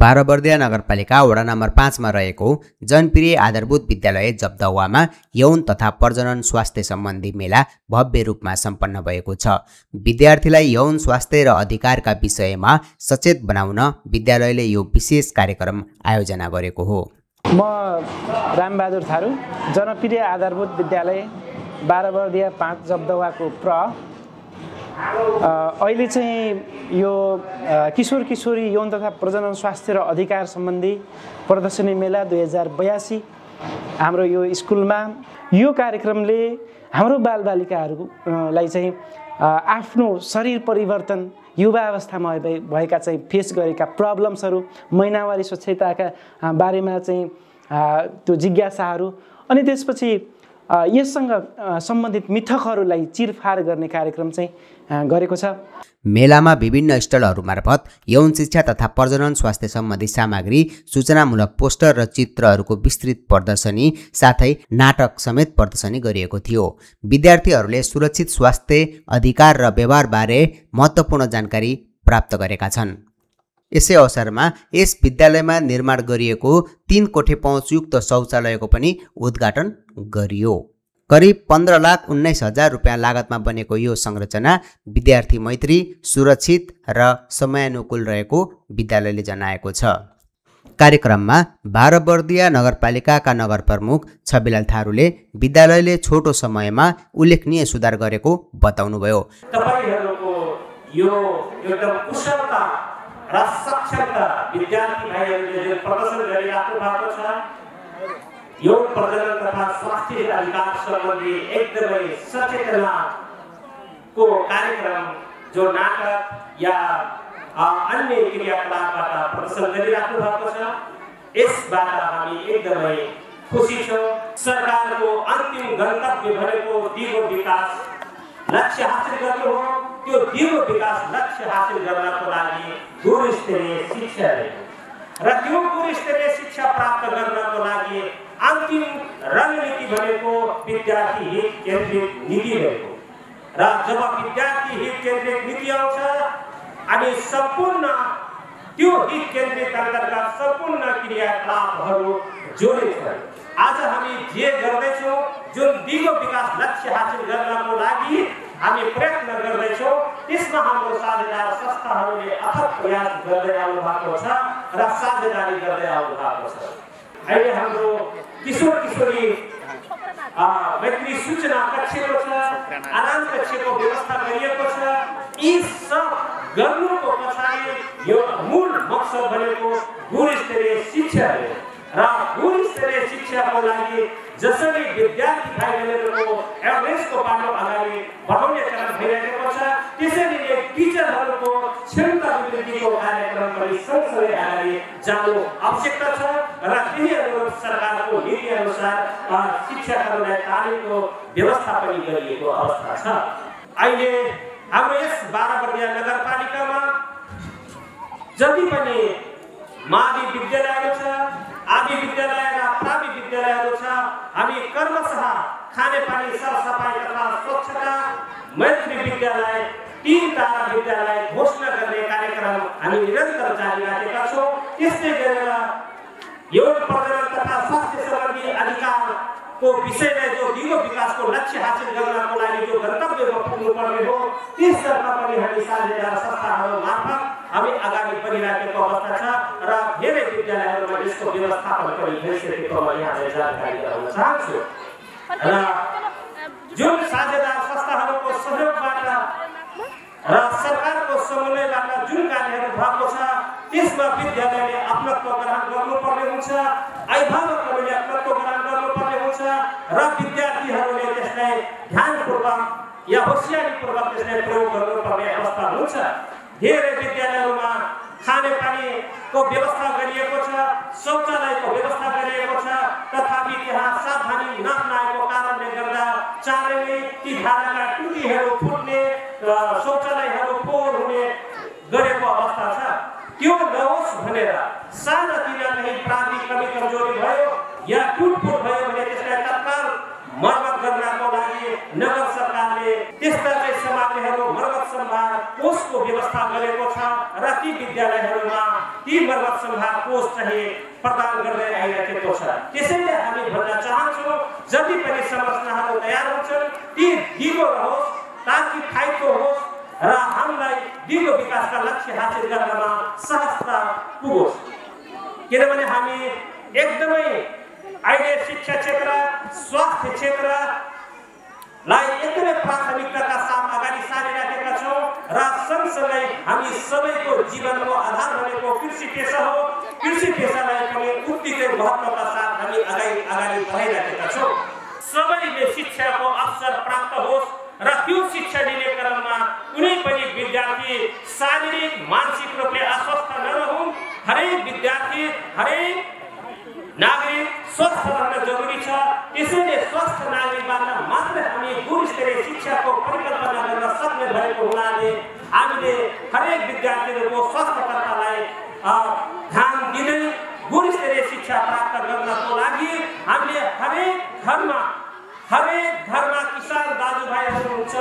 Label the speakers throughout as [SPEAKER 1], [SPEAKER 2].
[SPEAKER 1] बाह्रबर्दिया नगरपालिका वडा नम्बर 5 मा रहेको जनप्रिय आधारभूत विद्यालय जब्दवामा यौन तथा प्रजनन स्वास्थ्य सम्बन्धी मेला भव्य रूपमा सम्पन्न भएको छ। विद्यार्थीलाई यौन स्वास्थ्य र अधिकारका विषयमा सचेत बनाउन विद्यालयले यो विशेष कार्यक्रम आयोजना गरेको हो।
[SPEAKER 2] म रामबहादुर थारू, जनप्रिय आधारभूत विद्यालय बाह्रबर्दिया 5 जब्दवाको अहिले चाहिँ यो किशोर किशोरी यौन तथा प्रजनन स्वास्थ्य र अधिकार सम्बन्धी प्रदर्शनी मेला 2082 हाम्रो यो स्कुलमा यो कार्यक्रमले हाम्रो बालबालिकाहरूलाई चाहिँ आफ्नो शरीर परिवर्तन युवा अवस्थामा भएका चाहिँ फेस गरेका प्रब्लम्सहरू, महिनावारी स्वच्छताका बारेमा चाहिँ त्यो जिज्ञासाहरू अनि त्यसपछि यससँग सम्बन्धित मिथकहरूलाई चिरफार गर्ने कार्यक्रम चाहिँ गरेको छ।
[SPEAKER 1] मेलामा विभिन्न स्टलहरू मार्फत यौन शिक्षा तथा प्रजनन स्वास्थ्य सम्बन्धी सामग्री, सूचनामूलक पोस्टर र चित्रहरूको विस्तृत प्रदर्शनी साथै नाटक समेत प्रदर्शनी गरिएको थियो। विद्यार्थीहरूले सुरक्षित स्वास्थ्य अधिकार र व्यवहारबारे महत्त्वपूर्ण जानकारी प्राप्त गरेका छन्। यसै अवसरमा यस विद्यालयमा निर्माण गरिएको 3 कोठे पहुँचयुक्त शौचालयको पनि उद्घाटन गरियो। करिब 15,19,000 रुपियाँ लागतमा बनेको यो संरचना विद्यार्थी मैत्री, सुरक्षित र समयानुकूल रहेको विद्यालयले जनाएको छ। कार्यक्रममा बाह्रबर्दिया नगरपालिकाका नगर प्रमुख छबिलाल थारूले विद्यालयले छोटो समयमा उल्लेखनीय सुधार गरेको बताउनुभयो।
[SPEAKER 3] तपाईहरुको यो एउटा कुशलता र सक्षमता विद्यार्थी भाइहरूले जुन प्रदर्शन गरिराख्नु भएको छ, यो प्रजनन तथा स्वास्थ्य अधिकार सम्बन्धी एकदमै सचेतनाको कार्यक्रम जो नाटक या अन्य क्रियाकलापबाट प्रदर्शन गरिराख्नु भएको छ, यसबाट हामी एकदमै खुसी छौँ। सरकारको अन्तिम गन्तव्य भनेको दिगो विकास लक्ष्य हासिल गर्नु हो। त्यो दिगो विकास लक्ष्य हासिल गर्नको लागि गुणस्तरीय शिक्षा र त्यो गुणस्तरीय शिक्षा प्राप्त गर्नको लागि अन्तिम रणनीति भनेको विद्यार्थी हित केन्द्रित नीति रहेको र जब विद्यार्थी हित केन्द्रित नीति आउँछ अनि सम्पूर्ण त्यो हित केन्द्रित अन्तर्गत सम्पूर्ण क्रियाकलापहरू जोडिन्छ। आज हामी जे गर्दैछौँ, जुन दिगो विकास लक्ष्य हासिल गर्नको लागि हामी प्रयत्न गर्दैछौँ, त्यसमा हाम्रो साझेदार संस्थाहरूले अथक प्रयास गर्दै आउनु भएको छ र साझेदारी गर्दै आउनु भएको छ। अहिले हाम्रो किशोर किशोरी मैत्री सूचना कक्षको छ, आराम कक्षको व्यवस्था गरिएको छ। यी सब गर्नुको पछाडि यो मूल मकसद भनेको गुणस्तरीय शिक्षा हो र गुणस्तरीय शिक्षाको लागि जसरी विद्यार्थी भाइबहिनीहरूको एभरेजको बाटो अगाडि बढाउने काम भइरहेको छ, त्यसरी नै टिचरहरूको क्षमता वृद्धिको कार्यक्रम पनि सँगसँगै अगाडि जानु आवश्यकता छ र त्यही अनुरूप सरकारको नीति अनुसार शिक्षकहरूलाई तालिमको व्यवस्था पनि गरिएको अवस्था छ। अहिले हाम्रो यस बाह्रबर्दिया नगरपालिकामा जति पनि मावि विद्यालयहरू छ, आदि विद्यालय र प्रावि विद्यालयहरू छ, हामी कर्मशः खानेपानी सरसफाई तथा स्वच्छता मैत्री विद्यालय 3 तारा विद्यालय घोषणा गर्ने कार्यक्रम हामी निरन्तर जारी राखेका छौँ। त्यस्तै गरेर यौन प्रजनन तथा स्वास्थ्य सम्बन्धी अधिकारको विषयलाई जो दिगो विकासको लक्ष्य हासिल गर्नको लागि जो गन्तव्यमा पुग्नुपर्ने हो, त्यसतर्फ पनि हामी साझेदार संस्थाहरू मार्फत हामी अगाडि बढिरहेको अवस्था छ र धेरै विद्यालयहरूमा यसको व्यवस्थापन पनि भइसकेको म यहाँलाई जानकारी गराउन चाहन्छु। र जुन साझेदार संस्थाहरूको सहयोगबाट र सरकारको समन्वयबाट जुन कार्यहरू भएको छ, त्यसमा विद्यालयले अपनत्व ग्रहण गर्नुपर्ने हुन्छ, अभिभावकहरूले अपनत्व ग्रहण गर्नुपर्ने हुन्छ र विद्यार्थीहरूले त्यसलाई ध्यानपूर्वक या होसियारीपूर्वक त्यसलाई प्रयोग गर्नुपर्ने अवस्था हुन्छ। धेरै विद्यालयहरूमा खानेपानीको व्यवस्था गरिएको छ, शौचालयको व्यवस्था गरिएको छ, तथापि त्यहाँ सावधानी नअपनाएको कारणले गर्दा चाँडै नै ती धाराका टुटीहरू फुट्ने र शौचालयहरू फोहोर हुने गरेको अवस्था छ। त्यो नहोस् भनेर सानातिना कहीँ प्राविधिक कमी कमजोरी भयो या टुटफुट भयो भने त्यसलाई तत्काल मर्मत गर्नको लागि नगर सरकारले त्यस्ता चाहिँ सामग्रीहरू मर्मत सम्भार कोषको व्यवस्था व्यवस्था गरेको छ र ती विद्यालयहरूमा ती मर्मत सम्भार कोष चाहिँ प्रदान गर्दै आइरहेको छ। त्यसैले हामी भन्न चाहन्छौँ जति पनि संरचनाहरू तयार हुन्छन् ती दिगो रहोस् ताकि फाइदो होस् र हामीलाई दिगो विकासका लक्ष्य हासिल गर्नमा सहजता पुगोस्। किनभने हामी एकदमै अहिले शिक्षा क्षेत्र स्वास्थ्य क्षेत्रलाई एकदमै प्राथमिकताका साथ अगाडि सारिराखेका छौँ र सँगसँगै हामी सबैको जीवनको आधार भनेको कृषि पेसा हो। कृषि पेसालाई पनि उत्तिकै महत्त्वका साथ हामी अगाडि बढाइराखेका छौँ। सबैले शिक्षाको अवसर प्राप्त होस् र त्यो शिक्षा लिने क्रममा कुनै पनि विद्यार्थी शारीरिक मानसिक रूपले अस्वस्थ नरहुन्। हरेक विद्यार्थी हरेक नागरिक स्वस्थ रहन जरुरी छ। त्यसैले स्वस्थ नागरिकबाट मात्र हामी गुणस्तरीय शिक्षाको परिकल्पना गर्न सक्ने भएको हुनाले हामीले हरेक विद्यार्थीहरूको स्वास्थ्यतर्फलाई ध्यान दिँदै गुणस्तरीय शिक्षा प्राप्त गर्नको लागि हामीले हरेक घरमा किसान दाजुभाइहरू हुनुहुन्छ,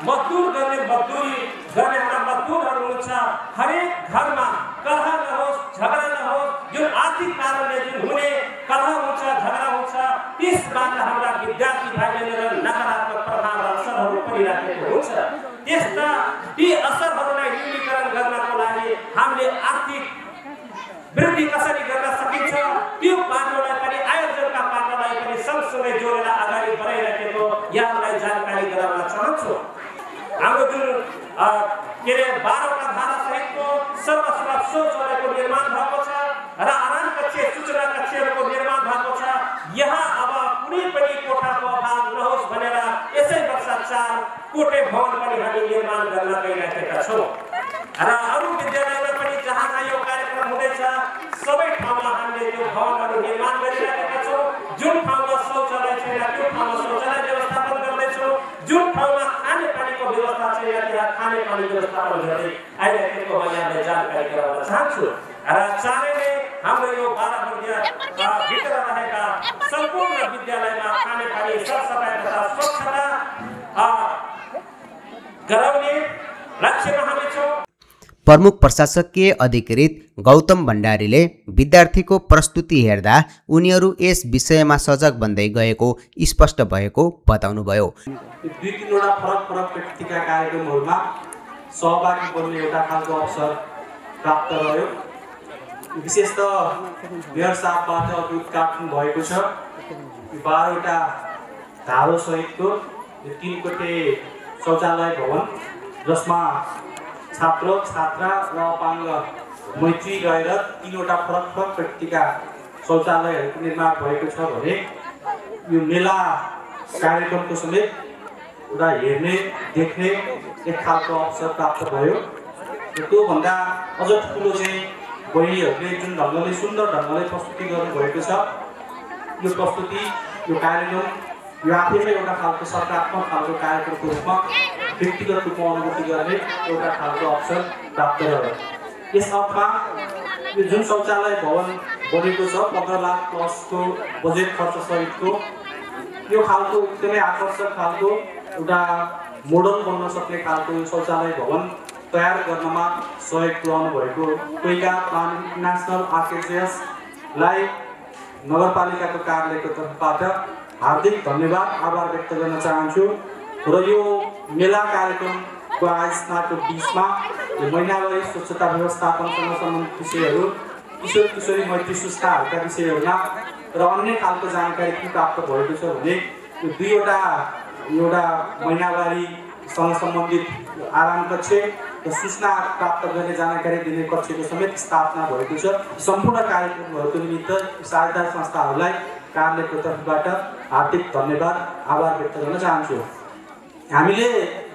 [SPEAKER 3] मजदुर गर्ने मजदुरी गर्ने हाम्रा मजदुरहरू हुनुहुन्छ। हरेक घरमा कलह नहोस्, झगडा नहोस्। जुन आर्थिक कारणले जुन हुने कलह हुन्छ, झगडा हुन्छ, त्यसबाट हाम्रा विद्यार्थी भाइ बहिनीहरू नकारात्मक प्रभाव र असरहरू परिरहेको हुन्छ। त्यस्ता ती असरहरूलाई न्यूनीकरण गर्नको लागि हामीले आर्थिक वृद्धि कसरी गर्न सकिन्छ त्यो पाटोलाई पनि आयोजनका पाटोलाई पनि सँगसँगै जोडेर अगाडि बढाइरहेको यहाँलाई जानकारी गराउन चाहन्छु। हाम्रो जुन 12वटा धारा सहितको सर्वसुलभ शौचालयको निर्माण भएको छ र आराम कक्ष सूचना कक्षहरूको निर्माण भएको छ। यहाँ अब कुनै पनि कोठाको अभाव नहोस् भनेर यसै वर्ष 4 कोठे भवन पनि हामी निर्माण गर्न गइरहेका छौँ र अरू विद्यालयमा पनि जहाँ यो कार्यक्रम हुँदैछ सबै ठाउँमा हामीले त्यो भवनहरू निर्माण गरिरहेका छौँ। जुन ठाउँमा शौचालय छैन त्यो ठाउँमा शौचालय व्यवस्थापन गर्दैछौँ। जुन ठाउँमा खानेपानीको व्यवस्था छैन त्यहाँ खानेपानी व्यवस्थापन गर्दै आइरहेको म यहाँलाई जानकारी गराउन चाहन्छु। र चाँडै नै हाम्रो यो 12 भित्र रहेका सम्पूर्ण विद्यालयमा खानेपानी सरसफाइ तथा स्वच्छता गराउने लक्ष्यमा हामी छौँ।
[SPEAKER 1] प्रमुख प्रशासकीय अधिकृत गौतम भण्डारीले विद्यार्थीको प्रस्तुति हेर्दा उनीहरू यस विषयमा सजग बन्दै गएको स्पष्ट भएको बताउनुभयो।
[SPEAKER 4] 2-3वटा फरक व्यक्तिका कार्यक्रमहरूमा सहभागी बन्ने एउटा खालको अवसर प्राप्त भयो। विशेषतः मेयर साहबबाट उद्घाटन भएको छ 12वटा धारो सहितको 3 कोठे शौचालय भवन जसमा छात्र छात्रा र अपाङ्ग मैत्री गएर 3वटा फरक व्यक्तिका शौचालयहरूको निर्माण भएको छ भने यो मेला कार्यक्रमको समेत एउटा हेर्ने देख्ने एक खालको अवसर प्राप्त भयो। त्योभन्दा अझ ठुलो चाहिँ बहिनीहरूले जुन ढङ्गले सुन्दर ढङ्गले प्रस्तुति गर्नुभएको छ यो प्रस्तुति यो कार्यक्रम यो आफैमा एउटा खालको सकारात्मक खालको कार्यक्रमको रूपमा व्यक्तिगत रूपमा अनुभूति गर्ने एउटा खालको अवसर प्राप्त भयो। यस अर्थमा यो जुन शौचालय भवन बनेको छ 15 लाख प्लसको बजेट खर्च सहितको यो खालको एकदमै आकर्षक खालको एउटा मोडल बन्न सक्ने खालको यो शौचालय भवन तयार गर्नमा सहयोग पुर्याउनु भएको कोइका नेसनल आर्किटेक्चर्सलाई नगरपालिकाको कार्यालयको तर्फबाट हार्दिक धन्यवाद आभार व्यक्त गर्न चाहन्छु। र यो मेला कार्यक्रमको आयोजनाको बीचमा महिनावारी स्वच्छता व्यवस्थापनसँग सम्बन्धित विषयहरू किशोर किशोरी मैत्री संस्थाहरूका विषयहरूमा र अन्य खालको जानकारी के प्राप्त भएको छ भने यो 2वटा एउटा महिनावारीसँग सम्बन्धित आराम कक्ष र सूचना प्राप्त गर्ने जानकारी दिने कक्षको समेत स्थापना भएको छ। सम्पूर्ण कार्यक्रमहरूको निमित्त साझेदार संस्थाहरूलाई कार्यालयको तर्फबाट हार्दिक धन्यवाद आभार व्यक्त गर्न चाहन्छु। हामीले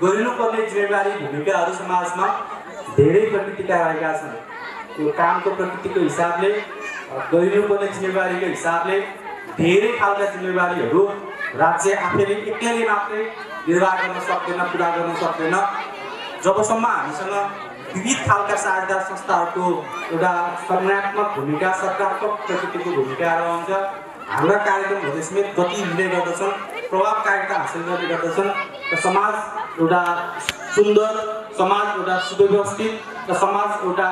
[SPEAKER 4] गरिनुपर्ने जिम्मेवारी भूमिकाहरू समाजमा धेरै प्रकृतिका रहेका छन्। यो कामको प्रकृतिको हिसाबले गरिनुपर्ने जिम्मेवारीको हिसाबले धेरै खालका जिम्मेवारीहरू राज्य आफैले एक्लैले मात्रै निर्वाह गर्न सक्दैन, पुरा गर्न सक्दैन। जबसम्म हामीसँग विविध खालका साझेदार संस्थाहरूको एउटा संज्ञात्मक भूमिका सकारात्मक प्रकृतिको भूमिका रहन्छ हाम्रा कार्यक्रमहरूले समेत गति लिने गर्दछन्, प्रभावकारिता हासिल गर्ने गर्दछन् र समाज एउटा सुन्दर समाज एउटा सुव्यवस्थित र समाज एउटा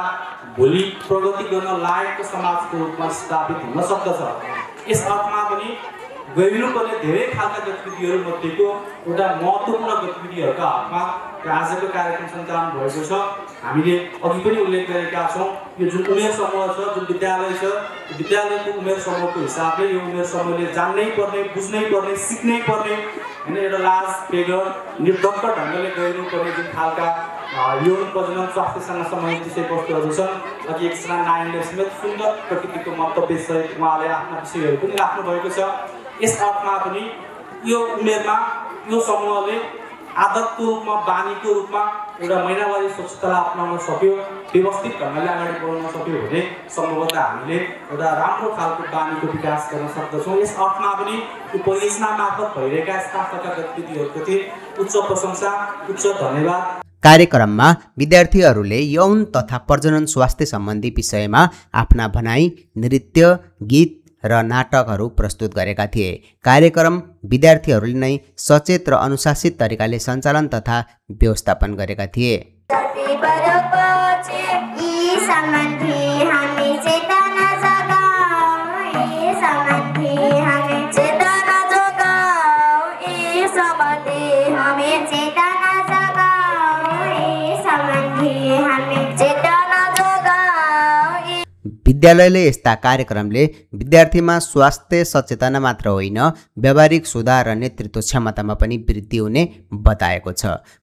[SPEAKER 4] भोलि प्रगति गर्न लायकको समाजको रूपमा स्थापित हुन सक्दछ। यस अर्थमा पनि गरिनुपर्ने धेरै खालका गतिविधिहरू मध्येको एउटा महत्त्वपूर्ण गतिविधिहरूका हकमा आजको कार्यक्रम सञ्चालन भएको छ। हामीले अघि पनि उल्लेख गरेका छौँ, यो जुन उमेर समूह छ, जुन विद्यालय छ, विद्यालयको उमेर समूहको हिसाबले यो उमेर समूहले जान्नै पर्ने, बुझ्नै पर्ने, सिक्नै पर्ने हैन, एउटा लाज बेगर निर्धक्क ढङ्गले गरिनुपर्ने जुन खालका यौन प्रजनन स्वास्थ्यसँग सम्बन्धित विषयवस्तुहरू छन्। अघि एकजना नायकले समेत सुन्दर प्रकृतिको मन्तव्य सहित उहाँले आफ्ना विषयहरू पनि राख्नु भएको छ। यस अर्थमा पनि यो उमेरमा यो समूहले आदतको रूपमा, बानीको रूपमा एउटा महिनावारी स्वच्छतालाई अपनाउन सक्यो, व्यवस्थित ढङ्गले अगाडि बढाउन सक्यो भने सम्भवतः हामीले एउटा राम्रो खालको बानीको विकास गर्न सक्दछौँ। यस अर्थमा पनि यो परियोजना मार्फत भइरहेका यस्ता खालका गतिविधिहरूप्रति उच्च प्रशंसा, उच्च धन्यवाद।
[SPEAKER 1] कार्यक्रममा विद्यार्थीहरूले यौन तथा प्रजनन स्वास्थ्य सम्बन्धी विषयमा आफ्ना भनाइ, नृत्य, गीत र नाटकहरू प्रस्तुत गरेका थिए। कार्यक्रम विद्यार्थीहरूले नै सचेत र अनुशासित तरिकाले सञ्चालन तथा व्यवस्थापन गरेका थिए। विद्यालयले यस्ता कार्यक्रमले विद्यार्थीमा स्वास्थ्य सचेतना मात्र होइन, व्यावहारिक सुधार र नेतृत्व क्षमतामा पनि वृद्धि हुने बताएको छ।